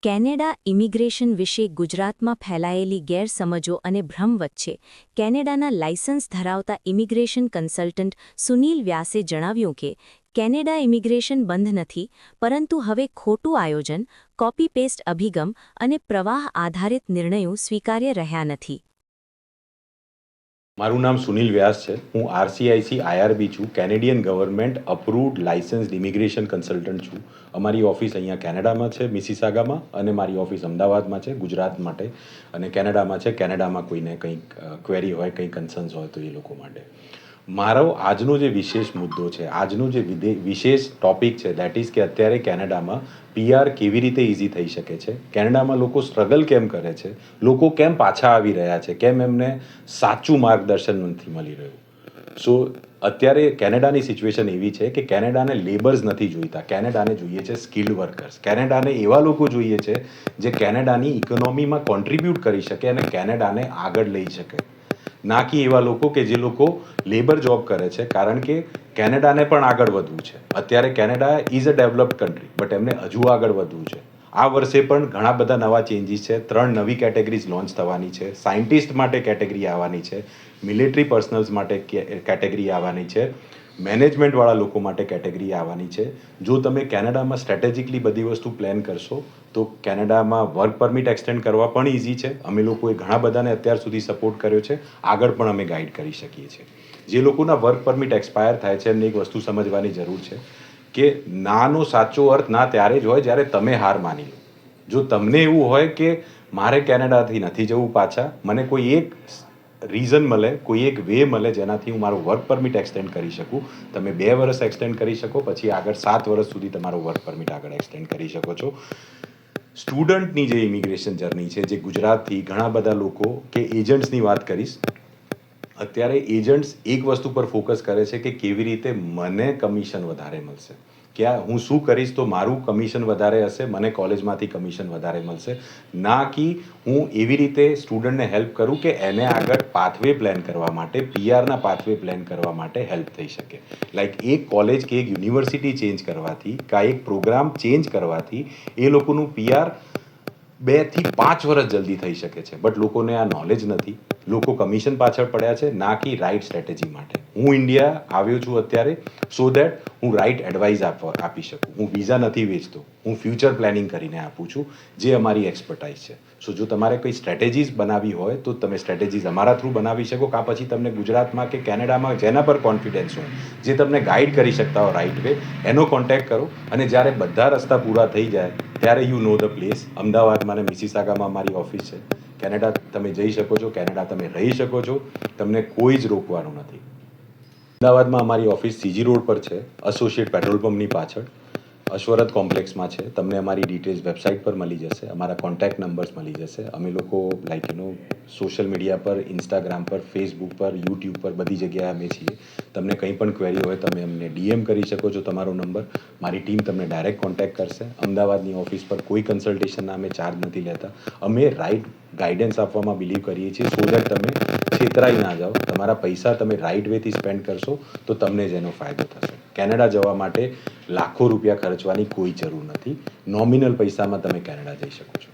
Canada immigration વિશે ગુજરાતમાં ફેલાયેલી ગેરસમજો અને ભ્રમ વચ્ચે કેનેડાના લાયસન્સ ધરાવતા ઇમિગ્રેશન કન્સલ્ટન્ટ સુનિલ વ્યાસે જણાવ્યું કે કેનેડા ઇમિગ્રેશન બંધ નથી, પરંતુ હવે ખોટું આયોજન, કોપી પેસ્ટ અભિગમ અને પ્રવાહ આધારિત નિર્ણયો સ્વીકાર્ય રહ્યા નથી. મારું નામ સુનિલ વ્યાસ છે. હું RCIC IRB છું, Canadian government approved લાયસન્સ્ડ immigration consultant છું. અમારી ઓફિસ અહીંયા કેનેડામાં છે, મિસિસાગામાં, અને મારી ઓફિસ અમદાવાદમાં છે, ગુજરાત માટે, અને કેનેડામાં છે. કેનેડામાં કોઈને કંઈક ક્વેરી હોય, કંઈ કન્સર્ન્સ હોય તો એ લોકો માટે. મારો આજનો જે વિશેષ મુદ્દો છે, આજનો જે વિશેષ ટોપિક છે, દેટ ઇઝ કે અત્યારે કેનેડામાં PR કેવી રીતે ઇઝી થઈ શકે છે, કેનેડામાં લોકો સ્ટ્રગલ કેમ કરે છે, લોકો કેમ પાછા આવી રહ્યા છે, કેમ એમને સાચું માર્ગદર્શન નથી મળી રહ્યું. સો અત્યારે કેનેડાની સિચ્યુએશન એવી છે કે કેનેડાને લેબર્સ નથી જોઈતા, કેનેડાને જોઈએ છે સ્કિલ્ડ વર્કર્સ. કેનેડાને એવા લોકો જોઈએ છે જે કેનેડાની ઇકોનોમીમાં કોન્ટ્રીબ્યુટ કરી શકે અને કેનેડાને આગળ લઈ શકે, ના કે એવા લોકો કે જે લોકો લેબર જોબ કરે છે. કારણ કે કેનેડાને પણ આગળ વધવું છે. અત્યારે Canada is a developed country, but એમને હજુ આગળ વધવું છે. આ વર્ષે પણ ઘણા બધા નવા ચેન્જીસ છે. 3 નવી કેટેગરીઝ લોન્ચ થવાની છે. સાયન્ટિસ્ટ માટે કેટેગરી આવવાની છે, મિલિટરી પર્સનલ્સ માટે કેટેગરી આવવાની છે, મેનેજમેન્ટવાળા લોકો માટે કેટેગરી આવવાની છે. જો તમે કેનેડામાં સ્ટ્રેટેજિકલી બધી વસ્તુ પ્લાન કરશો તો કેનેડામાં વર્ક પરમિટ એક્સટેન્ડ કરવા પણ ઇઝી છે. અમે લોકોએ ઘણા બધાને અત્યાર સુધી સપોર્ટ કર્યો છે, આગળ પણ અમે ગાઈડ કરી શકીએ છીએ. જે લોકોના વર્ક પરમિટ એક્સપાયર થાય છે એમને એક વસ્તુ સમજવાની જરૂર છે કે નાનો સાચો અર્થ ના ત્યારે જ હોય જ્યારે તમે હાર માની લો. જો તમને એવું હોય કે મારે કેનેડાથી નથી જવું પાછા, મને કોઈ એક રીઝન મળે, કોઈ એક વે મળે જેનાથી હું મારું વર્ક પરમિટ એક્સટેન્ડ કરી શકું, તમે 2 વર્ષ એક્સટેન્ડ કરી શકો, પછી આગળ 7 વર્ષ સુધી તમારો વર્ક પરમિટ આગળ એક્સટેન્ડ કરી શકો છો. સ્ટુડન્ટની જે ઇમિગ્રેશન જર્ની છે, જે ગુજરાતથી ઘણા બધા લોકો કે એજન્ટ્સની વાત કરીશ, અત્યારે એજન્ટ્સ એક વસ્તુ પર ફોકસ કરે છે કે કેવી રીતે મને કમિશન વધારે મળશે, કે હું શું કરીશ તો મારું કમિશન વધારે હશે, મને કોલેજમાંથી કમિશન વધારે મળશે, ના કે હું એવી રીતે સ્ટુડન્ટને હેલ્પ કરું કે એને આગળ પાથવે પ્લાન કરવા માટે, PRના પાથવે પ્લાન કરવા માટે હેલ્પ થઈ શકે. લાઈક એક કોલેજ કે એક યુનિવર્સિટી ચેન્જ કરવાથી, કાં એક પ્રોગ્રામ ચેન્જ કરવાથી એ લોકોનું PR 2 થી 5 વર્ષ જલ્દી થઈ શકે છે. બટ લોકોને આ નોલેજ નથી. લોકો કમિશન પાછળ પડ્યા છે, ના કે રાઇટ સ્ટ્રેટેજી માટે. હું ઇન્ડિયા આવ્યો છું અત્યારે સો દેટ હું રાઇટ એડવાઇસ આપી શકું. હું વિઝા નથી વેચતો, હું ફ્યુચર પ્લાનિંગ કરીને આપું છું, જે અમારી એક્સપર્ટાઇઝ છે. સો જો તમારે કોઈ સ્ટ્રેટેજીસ બનાવવી હોય તો તમે સ્ટ્રેટેજીસ અમારા થ્રુ બનાવી શકો, કાં પછી તમને ગુજરાતમાં કે કેનેડામાં જેના પર કોન્ફિડન્સ હોય, જે તમને ગાઈડ કરી શકતા હોય રાઇટ વે, એનો કોન્ટેક્ટ કરો. અને જ્યારે બધા રસ્તા પૂરા થઈ જાય ત્યારે યુ નો ધ પ્લેસ. અમદાવાદમાં અને મિસિસાગામાં અમારી ઓફિસ છે. કેનેડા તમે જઈ શકો છો, કેનેડા તમે રહી શકો છો, તમને કોઈ જ રોકવાનું નથી. અમદાવાદમાં અમારી ઓફિસ CG રોડ પર છે, એસોસિએટ પેટ્રોલ પંપની પાછળ, અશ્વરથ કોમ્પ્લેક્સમાં છે. તમને અમારી ડિટેલ્સ વેબસાઇટ પર મળી જશે, અમારા કોન્ટેક્ટ નંબર્સ મળી જશે. અમે લોકો સોશિયલ મીડિયા પર, ઇન્સ્ટાગ્રામ પર, ફેસબુક પર, યુટ્યુબ પર, બધી જગ્યાએ અમે છીએ. તમને કંઈ પણ ક્વેરી હોય તમે અમને DM કરી શકો છો તમારો નંબર, મારી ટીમ તમને ડાયરેક્ટ કોન્ટેક્ટ કરશે. અમદાવાદની ઓફિસ પર કોઈ કન્સલ્ટેશનના અમે ચાર્જ નથી લેતા. અમે રાઇટ ગાઈડન્સ આપવામાં બિલીવ કરીએ છીએ, સો દેટ તમે છેતરાઈ ના જાઓ. તમારા પૈસા તમે રાઇટ વેથી સ્પેન્ડ કરશો તો તમને જ એનો ફાયદો થશે. કેનેડા જવા માટે લાખો રૂપિયા ખર્ચવાની કોઈ જરૂર નથી. નોમિનલ પૈસામાં તમે કેનેડા જઈ શકો છો.